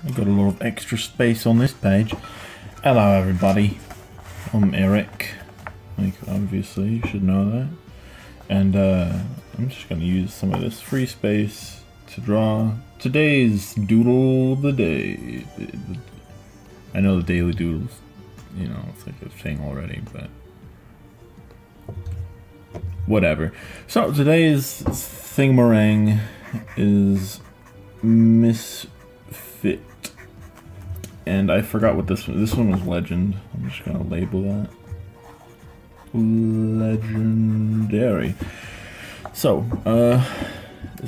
I got a lot of extra space on this page. Hello everybody, I'm Eric. Like, obviously, you should know that. And I'm just gonna use some of this free space to draw today's doodle of the day. I know the daily doodles, you know, it's like a thing already, but whatever. So today's thingamarang is Misfit, and I forgot what this one was legend. I'm just gonna label that legendary. So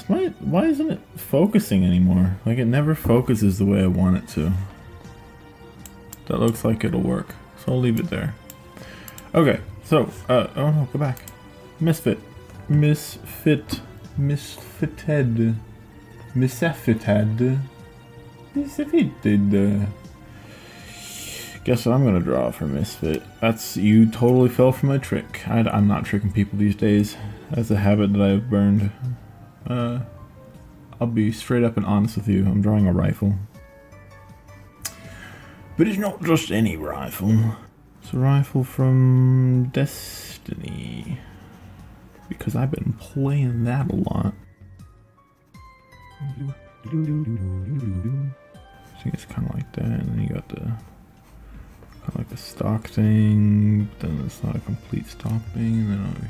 why isn't it focusing anymore? Like, it never focuses the way I want it to. That looks like it'll work, so I'll leave it there. Okay, so oh no, go back. Misfit, misfitted, misfitted. Guess what I'm gonna draw for Misfit. You totally fell for my trick. I'm not tricking people these days. That's a habit that I've burned. I'll be straight up and honest with you. I'm drawing a rifle. But it's not just any rifle. It's a rifle from Destiny. Because I've been playing that a lot. I think it's kind of like that, and then you got the kind of like the stock thing, but then it's not a complete stock thing, and then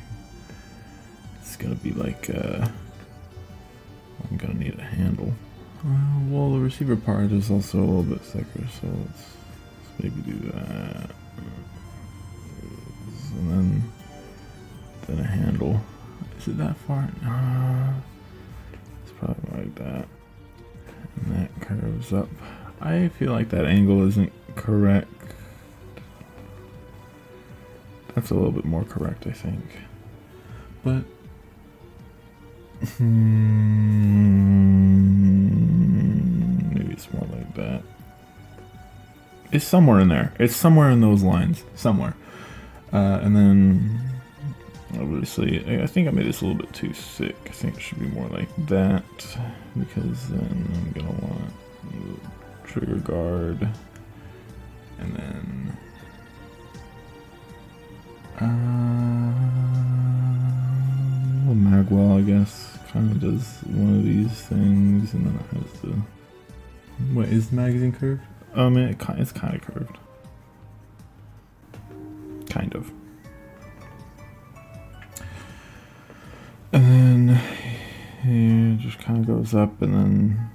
it's gonna be like I'm gonna need a handle. Well, the receiver part is also a little bit thicker, so let's maybe do that, and then a handle. Is it that far? It's probably like that. And that curves up. I feel like that angle isn't correct. That's a little bit more correct, I think. But maybe it's more like that. It's somewhere in there. It's somewhere in those lines. Somewhere. And then obviously, I think I made this a little bit too thick. I think it should be more like that, because then I'm gonna want the trigger guard, and then Magwell, I guess, kind of does one of these things, and then it has the. What is the magazine curved? I mean, it's kind of curved, kind of. And then it just kind of goes up, and then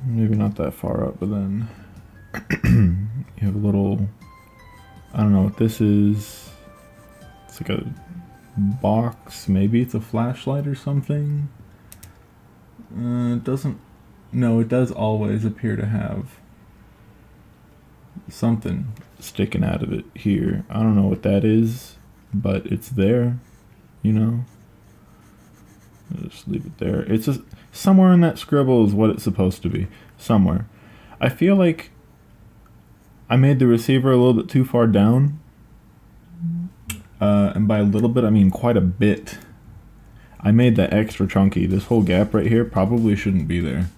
maybe not that far up, but then you have a little, I don't know what this is. It's like a box, maybe it's a flashlight or something. It doesn't, no, it does always appear to have something sticking out of it here. I don't know what that is, but it's there, you know. Just leave it there. It's just somewhere in that scribble is what it's supposed to be. Somewhere. I feel like I made the receiver a little bit too far down. And by a little bit, I mean quite a bit. I made that extra chunky. This whole gap right here probably shouldn't be there.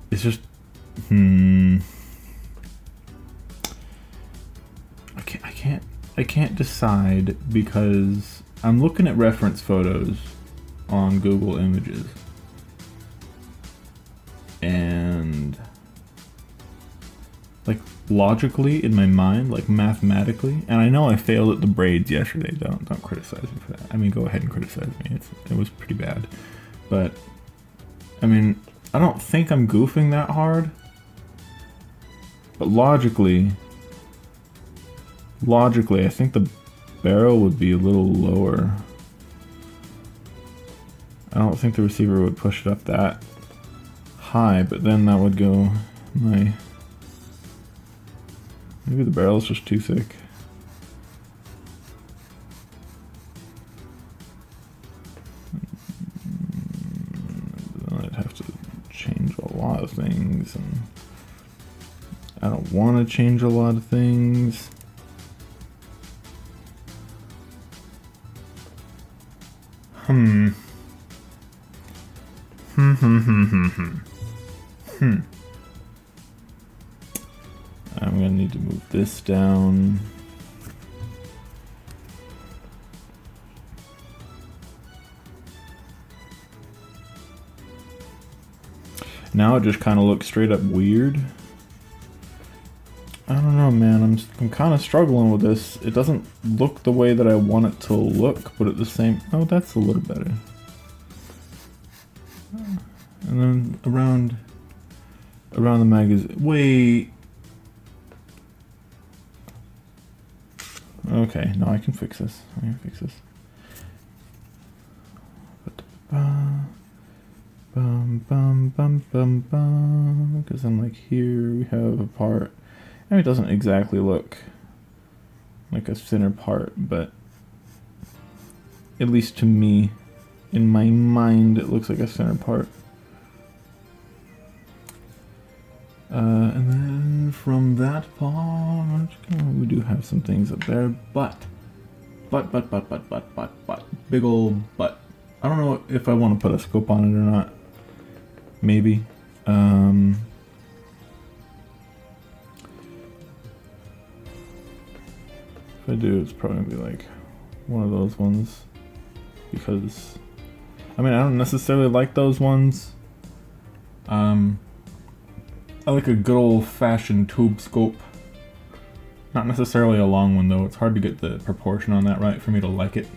It's just... I can't decide, because I'm looking at reference photos on Google Images, and like logically in my mind, like mathematically, and I know I failed at the braids yesterday. Don't criticize me for that. I mean, go ahead and criticize me. It was pretty bad, but I mean, I don't think I'm goofing that hard, but logically, I think the barrel would be a little lower. I don't think the receiver would push it up that high, but then that would go maybe the barrel is just too thick. Then I'd have to change a lot of things, and I don't want to change a lot of things. I'm gonna need to move this down. Now it just kind of looks straight up weird. I don't know, man. I'm kind of struggling with this. It doesn't look the way that I want it to look, but at the same... Oh, that's a little better. And then around the magazine... Wait! Okay, no, I can fix this. Because I'm like, here we have a part. And it doesn't exactly look like a center part, but at least to me, in my mind, it looks like a center part. And then from that part, we do have some things up there, but, big old butt. I don't know if I want to put a scope on it or not. Maybe. If I do, it's probably gonna be like one of those ones, because I mean, I don't necessarily like those ones. I like a good old-fashioned tube scope. Not necessarily a long one though. It's hard to get the proportion on that right for me to like it.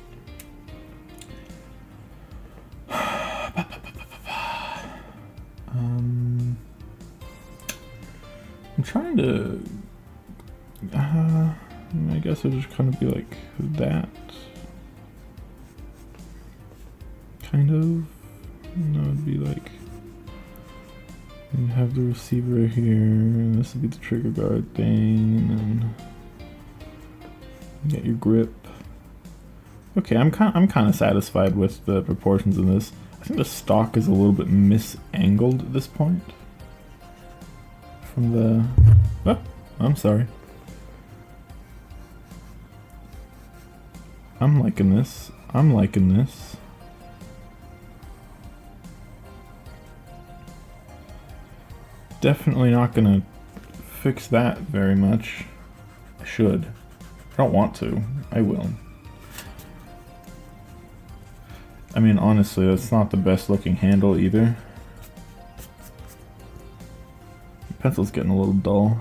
I'm trying to... I guess it'll just kind of be like that. Kind of. No, it'd be like... You have the receiver here, and this would be the trigger guard thing, and then you get your grip. Okay, I'm kind of satisfied with the proportions of this. I think the stock is a little bit misangled at this point. From the... Oh, I'm sorry. I'm liking this. I'm liking this. Definitely not gonna fix that very much. I should. I don't want to. I will. I mean, honestly, that's not the best looking handle either. The pencil's getting a little dull.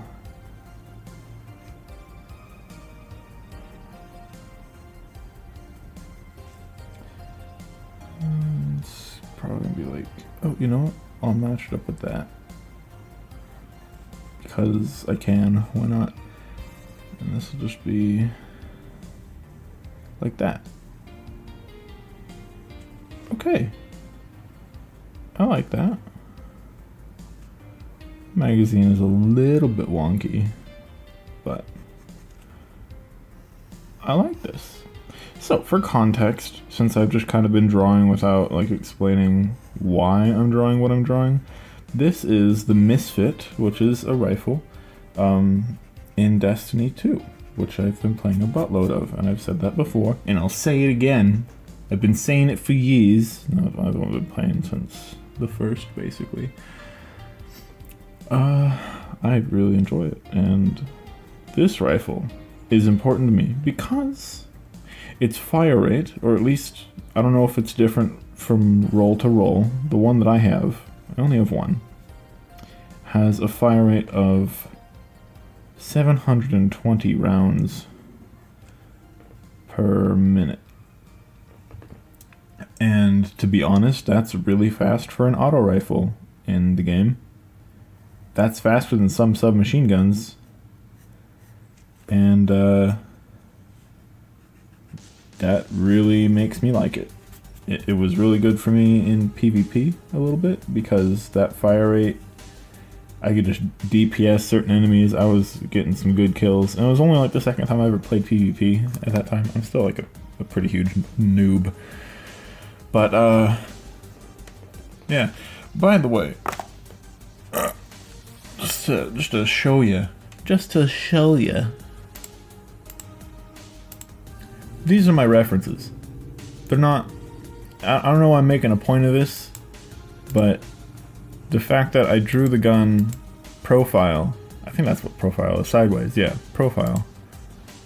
It's probably gonna be like, oh, you know what? I'll match it up with that. Because I can, why not? And this will just be like that. Okay. I like that. Magazine is a little bit wonky, but I like this. So for context, since I've just kind of been drawing without like explaining why I'm drawing what I'm drawing, this is the Misfit, which is a rifle, in Destiny 2, which I've been playing a buttload of, and I've said that before, and I'll say it again. I've been saying it for years. No, I've only been playing since the first, basically. I really enjoy it, and this rifle is important to me because its fire rate, or at least, I don't know if it's different from roll to roll, the one that I have, I only have one, has a fire rate of 720 rounds per minute. And to be honest, that's really fast for an auto rifle in the game. That's faster than some submachine guns. And that really makes me like it. It was really good for me in PvP a little bit, because that fire rate, I could just DPS certain enemies. I was getting some good kills, and it was only like the second time I ever played PvP at that time. I'm still like a pretty huge noob. But, yeah. By the way, just to show you, these are my references. They're not, I don't know why I'm making a point of this, but the fact that I drew the gun profile, I think that's what profile is, sideways, yeah, profile,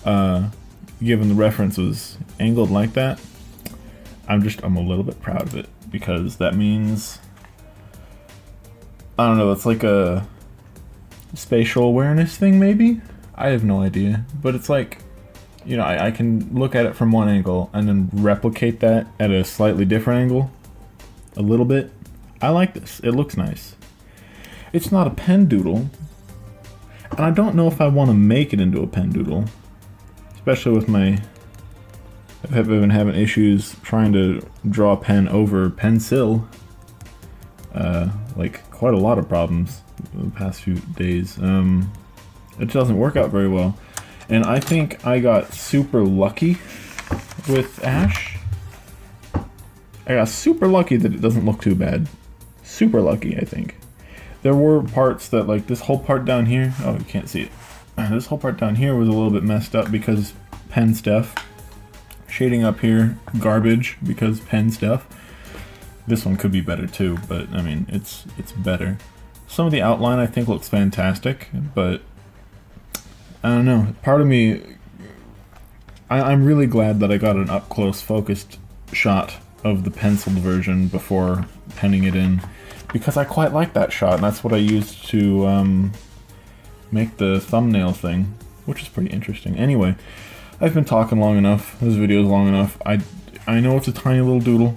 given the reference was angled like that, I'm a little bit proud of it, because that means, I don't know, it's like a spatial awareness thing maybe? I have no idea, but it's like, you know, I can look at it from one angle and then replicate that at a slightly different angle, a little bit. I like this, it looks nice. It's not a pen doodle, and I don't know if I want to make it into a pen doodle, especially with I've been having issues trying to draw pen over pencil, like quite a lot of problems the past few days. It doesn't work out very well, and I think I got super lucky with Ash. I got super lucky that it doesn't look too bad. Super lucky, I think. There were parts that, like this whole part down here, oh, you can't see it. This whole part down here was a little bit messed up because pen stuff. Shading up here, garbage because pen stuff. This one could be better too, but I mean, it's better. Some of the outline I think looks fantastic, but I don't know. Part of me, I'm really glad that I got an up-close focused shot of the penciled version before penning it in, because I quite like that shot, and that's what I used to make the thumbnail thing, which is pretty interesting. Anyway, I've been talking long enough. This video is long enough. I know it's a tiny little doodle.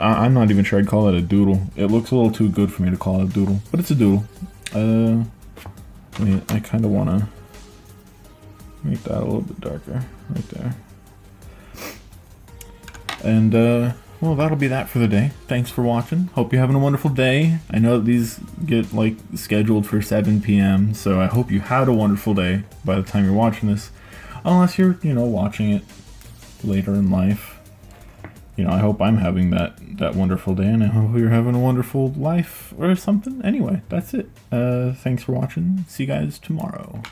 I'm not even sure I'd call it a doodle. It looks a little too good for me to call it a doodle, but it's a doodle. I kind of want to make that a little bit darker right there. And well, that'll be that for the day. Thanks for watching. Hope you're having a wonderful day. I know that these get like scheduled for 7 p.m. so I hope you had a wonderful day by the time you're watching this. Unless you're, you know, watching it later in life. You know, I hope I'm having that wonderful day, and I hope you're having a wonderful life or something. Anyway, that's it. Thanks for watching. See you guys tomorrow.